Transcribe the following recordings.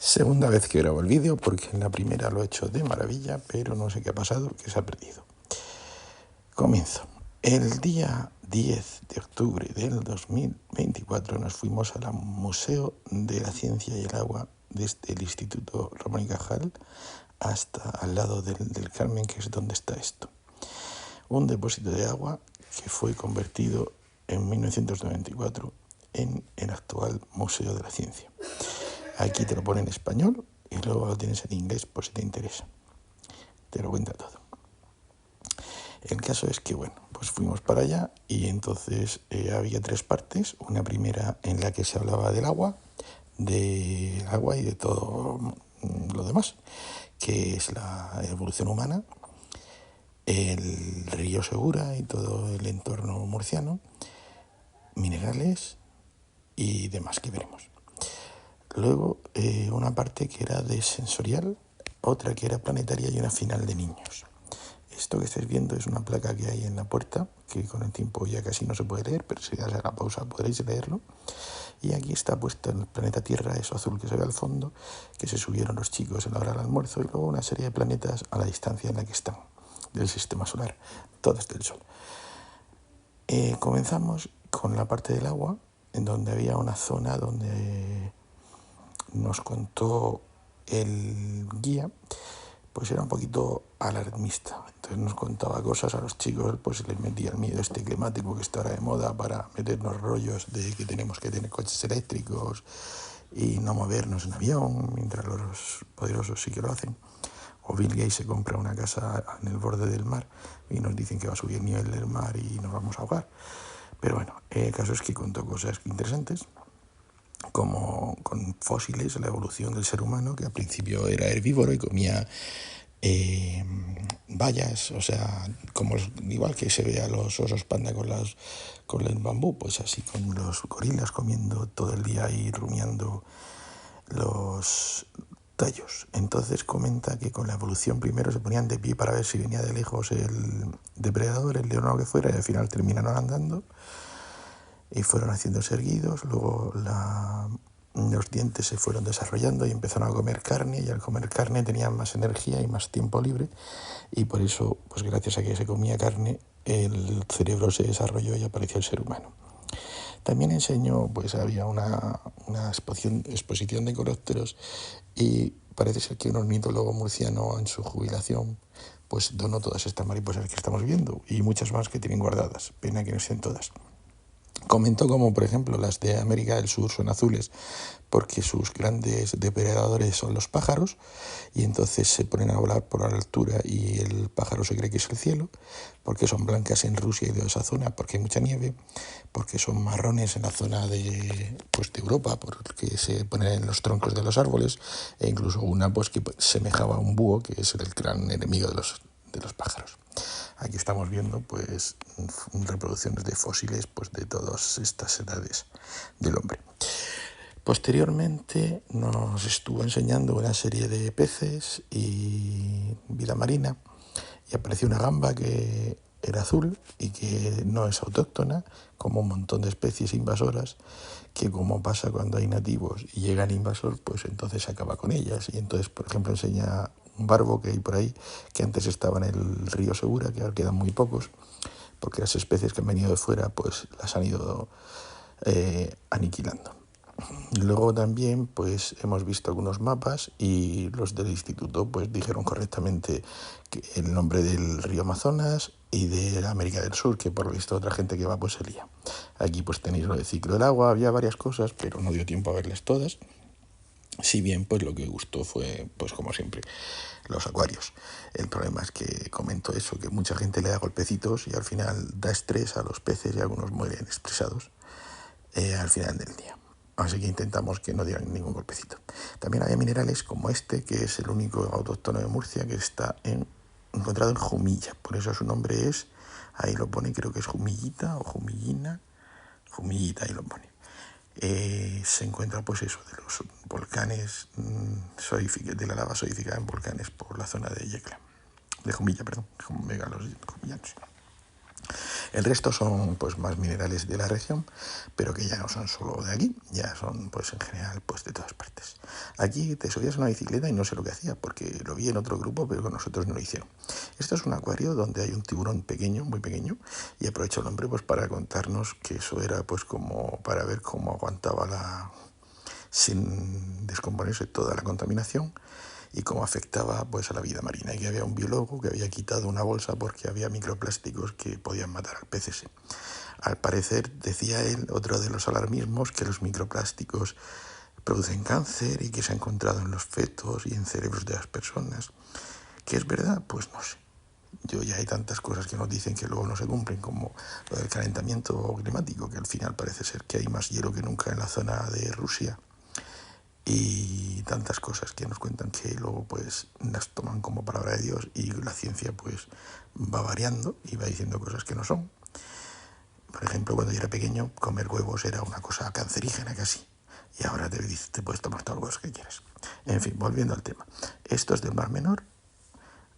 Segunda vez que grabo el vídeo porque en la primera lo he hecho de maravilla, pero no sé qué ha pasado, que se ha perdido. Comienzo. El día 10 de octubre del 2024 nos fuimos al Museo de la Ciencia y el Agua desde el Instituto Ramón y Cajal hasta al lado del Carmen, que es donde está esto. Un depósito de agua que fue convertido en 1994 en el actual Museo de la Ciencia. Aquí te lo pone en español y luego lo tienes en inglés por si te interesa. Te lo cuenta todo. El caso es que, bueno, pues fuimos para allá y entonces había tres partes. Una primera en la que se hablaba del agua y de todo lo demás, que es la evolución humana, el río Segura y todo el entorno murciano, minerales y demás que veremos. Luego una parte que era de sensorial, otra que era planetaria y una final de niños. Esto que estáis viendo es una placa que hay en la puerta, que con el tiempo ya casi no se puede leer, pero si das a la pausa podréis leerlo. Y aquí está puesto el planeta Tierra, eso azul que se ve al fondo, que se subieron los chicos en la hora del almuerzo, y luego una serie de planetas a la distancia en la que están del sistema solar, todo es del Sol. Comenzamos con la parte del agua, en donde había una zona donde nos contó el guía, pues era un poquito alarmista. Entonces nos contaba cosas a los chicos, pues les metía el miedo climático que está ahora de moda, para meternos rollos de que tenemos que tener coches eléctricos y no movernos en avión, mientras los poderosos sí que lo hacen. O Bill Gates se compra una casa en el borde del mar y nos dicen que va a subir el nivel del mar y nos vamos a ahogar. Pero bueno, el caso es que contó cosas interesantes, como con fósiles, la evolución del ser humano, que al principio era herbívoro y comía bayas, o sea, igual que se ve a los osos panda con el bambú, pues así con los gorilas comiendo todo el día y rumiando los tallos. Entonces comenta que con la evolución primero se ponían de pie para ver si venía de lejos el depredador, el león o lo que fuera, y al final terminaron andando y fueron haciéndose erguidos. Luego los dientes se fueron desarrollando y empezaron a comer carne, y al comer carne tenían más energía y más tiempo libre, y por eso, pues gracias a que se comía carne, el cerebro se desarrolló y apareció el ser humano. También enseñó, pues había una exposición de coleópteros, y parece ser que un ornitólogo murciano en su jubilación pues donó todas estas mariposas que estamos viendo y muchas más que tienen guardadas. Pena que no estén todas. Comentó como, por ejemplo, las de América del Sur son azules porque sus grandes depredadores son los pájaros, y entonces se ponen a volar por la altura y el pájaro se cree que es el cielo, porque son blancas en Rusia y de esa zona porque hay mucha nieve, porque son marrones en la zona de Europa porque se ponen en los troncos de los árboles, e incluso una pues que semejaba a un búho, que es el gran enemigo de los pájaros. Aquí estamos viendo pues reproducciones de fósiles pues de todas estas edades del hombre. Posteriormente nos estuvo enseñando una serie de peces y vida marina, y apareció una gamba que era azul y que no es autóctona, como un montón de especies invasoras, que como pasa cuando hay nativos y llegan invasores, pues entonces se acaba con ellas. Y entonces, por ejemplo, enseña un barbo que hay por ahí, que antes estaba en el río Segura, que ahora quedan muy pocos, porque las especies que han venido de fuera pues las han ido aniquilando. Luego también pues hemos visto algunos mapas, y los del instituto pues dijeron correctamente que el nombre del río Amazonas y de la América del Sur, que por lo visto otra gente que va pues se lía. Aquí pues tenéis lo del ciclo del agua, había varias cosas, pero no dio tiempo a verlas todas. Si bien pues lo que gustó fue, pues como siempre, los acuarios. El problema es que comento eso, que mucha gente le da golpecitos y al final da estrés a los peces y algunos mueren estresados al final del día. Así que intentamos que no dieran ningún golpecito. También había minerales como este, que es el único autóctono de Murcia, que está encontrado en Jumilla. Por eso su nombre es, ahí lo pone, creo que es Jumillita o Jumillina. Jumillita, ahí lo pone. Se encuentra pues eso, de los volcanes de la lava soífica en volcanes por la zona de Yecla, de Jumilla, perdón, megalos jumillanos. El resto son pues más minerales de la región, pero que ya no son solo de aquí, ya son pues en general pues de todas partes. Aquí te subías a una bicicleta y no sé lo que hacía, porque lo vi en otro grupo, pero con nosotros no lo hicieron. Esto es un acuario donde hay un tiburón pequeño, muy pequeño, y aprovecho el nombre pues para contarnos que eso era pues como para ver cómo aguantaba sin descomponerse toda la contaminación y cómo afectaba pues a la vida marina, y que había un biólogo que había quitado una bolsa porque había microplásticos que podían matar al pez ese. Al parecer, decía él, otro de los alarmismos, que los microplásticos producen cáncer y que se ha encontrado en los fetos y en cerebros de las personas. ¿Qué es verdad? Pues no sé. Yo ya hay tantas cosas que nos dicen que luego no se cumplen, como lo del calentamiento climático, que al final parece ser que hay más hielo que nunca en la zona de Rusia, y tantas cosas que nos cuentan que luego pues las toman como palabra de Dios, y la ciencia pues va variando y va diciendo cosas que no son. Por ejemplo, cuando yo era pequeño, comer huevos era una cosa cancerígena casi, y ahora te puedes tomar todos los huevos que quieras. En fin, volviendo al tema. Esto es del Mar Menor,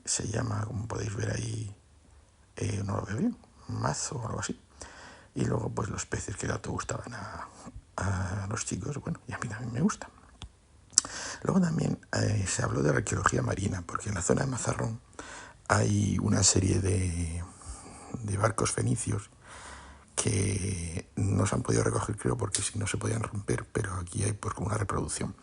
se llama, como podéis ver ahí, no lo veo bien, mazo o algo así. Y luego pues los peces que tanto gustaban a los chicos, bueno, y a mí también me gustan. Luego también se habló de la arqueología marina, porque en la zona de Mazarrón hay una serie de barcos fenicios que no se han podido recoger, creo, porque si no se podían romper, pero aquí hay pues una reproducción.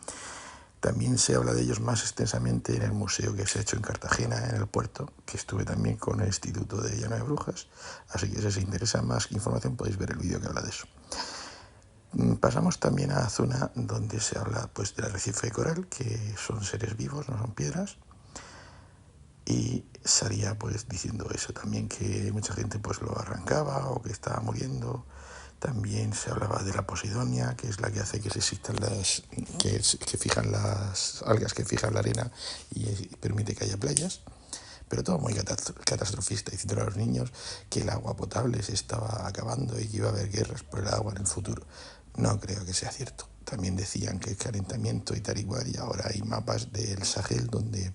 También se habla de ellos más extensamente en el museo que se ha hecho en Cartagena, en el puerto, que estuve también con el Instituto de Llano de Brujas, así que si os interesa más información podéis ver el vídeo que habla de eso. Pasamos también a la zona donde se habla pues del arrecife de coral, que son seres vivos, no son piedras, y salía pues diciendo eso también, que mucha gente pues lo arrancaba o que estaba muriendo. También se hablaba de la posidonia, que es la que hace que se existan que fijan las algas, que fijan la arena y permite que haya playas. Pero todo muy catastrofista, diciendo a los niños que el agua potable se estaba acabando y que iba a haber guerras por el agua en el futuro. No creo que sea cierto. También decían que el calentamiento y tal igual, y ahora hay mapas del Sahel donde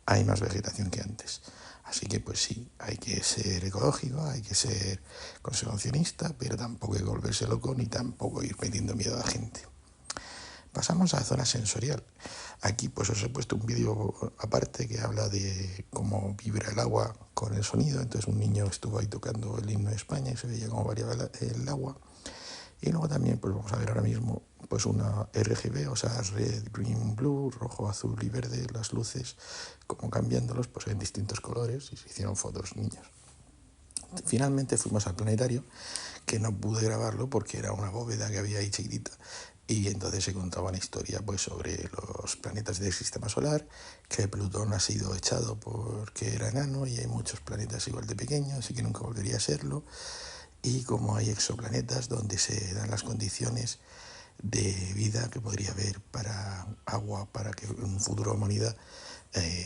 hay más vegetación que antes. Así que pues sí, hay que ser ecológico, hay que ser conservacionista, pero tampoco hay que volverse loco ni tampoco ir metiendo miedo a la gente. Pasamos a la zona sensorial. Aquí pues os he puesto un vídeo aparte que habla de cómo vibra el agua con el sonido. Entonces un niño estuvo ahí tocando el himno de España y se veía cómo variaba el agua. Y luego también pues vamos a ver ahora mismo pues una RGB, o sea, red, green, blue, rojo, azul y verde, las luces, como cambiándolos pues en distintos colores, y se hicieron fotos niños. Finalmente fuimos al planetario, que no pude grabarlo porque era una bóveda que había ahí chiquitita, y entonces se contaba una historia pues sobre los planetas del sistema solar, que Plutón ha sido echado porque era enano y hay muchos planetas igual de pequeños y que nunca volvería a serlo, y como hay exoplanetas donde se dan las condiciones de vida que podría haber para agua, para que en un futuro humanidad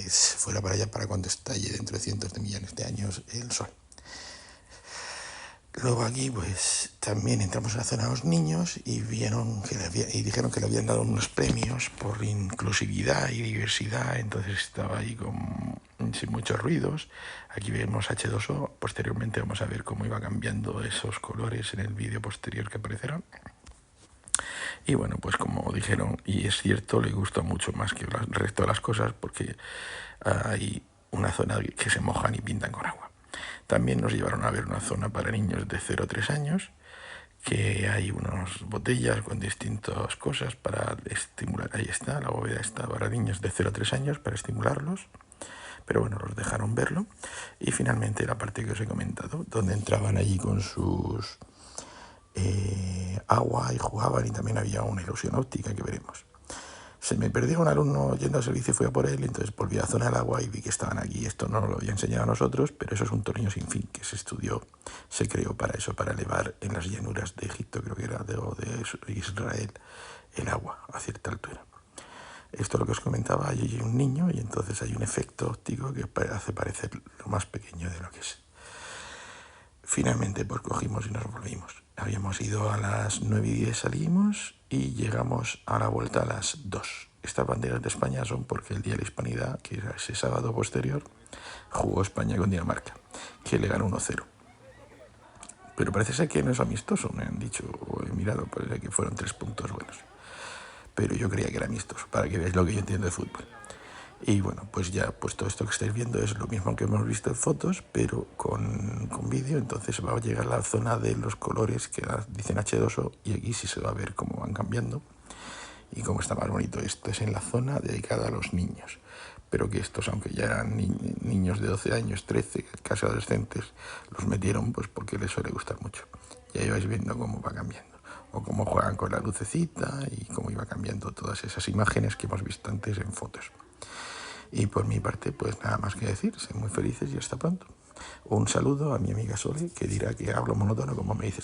fuera para allá para cuando estalle dentro de cientos de millones de años el Sol. Luego aquí pues también entramos en la zona de los niños y vieron que dijeron que le habían dado unos premios por inclusividad y diversidad, entonces estaba ahí sin muchos ruidos. Aquí vemos H2O, posteriormente vamos a ver cómo iba cambiando esos colores en el vídeo posterior que aparecerá. Y bueno, pues como dijeron, y es cierto, le gusta mucho más que el resto de las cosas porque hay una zona que se mojan y pintan con agua. También nos llevaron a ver una zona para niños de 0 a 3 años, que hay unas botellas con distintas cosas para estimular. Ahí está, la bóveda está para niños de 0 a 3 años para estimularlos. Pero bueno, los dejaron verlo. Y finalmente la parte que os he comentado, donde entraban allí con sus agua y jugaban, y también había una ilusión óptica que veremos. Se me perdió un alumno yendo al servicio y fui a por él, entonces volví a la zona del agua y vi que estaban aquí. Esto no lo había enseñado a nosotros, pero eso es un tornillo sin fin que se estudió, se creó para eso, para elevar en las llanuras de Egipto, creo que era, de Israel, el agua a cierta altura. Esto es lo que os comentaba, hay un niño y entonces hay un efecto óptico que hace parecer lo más pequeño de lo que es. Finalmente pues cogimos y nos volvimos. Habíamos ido a las 9:10, salimos y llegamos a la vuelta a las 2. Estas banderas de España son porque el Día de la Hispanidad, que era ese sábado posterior, jugó España con Dinamarca, que le ganó 1-0. Pero parece ser que no es amistoso, me han dicho, o he mirado, parece que fueron 3 puntos buenos. Pero yo creía que era amistoso, para que veáis lo que yo entiendo de fútbol. Y bueno, pues ya pues todo esto que estáis viendo es lo mismo que hemos visto en fotos, pero con vídeo. Entonces va a llegar a la zona de los colores que dicen H2O y aquí sí se va a ver cómo van cambiando y cómo está más bonito. Esto es en la zona dedicada a los niños, pero que estos, aunque ya eran niños de 12 años, 13, casi adolescentes, los metieron pues porque les suele gustar mucho. Y ahí vais viendo cómo va cambiando, o cómo juegan con la lucecita y cómo iba cambiando todas esas imágenes que hemos visto antes en fotos. Y por mi parte, pues nada más que decir, sean muy felices y hasta pronto. Un saludo a mi amiga Sole, que dirá que hablo monótono como me dice.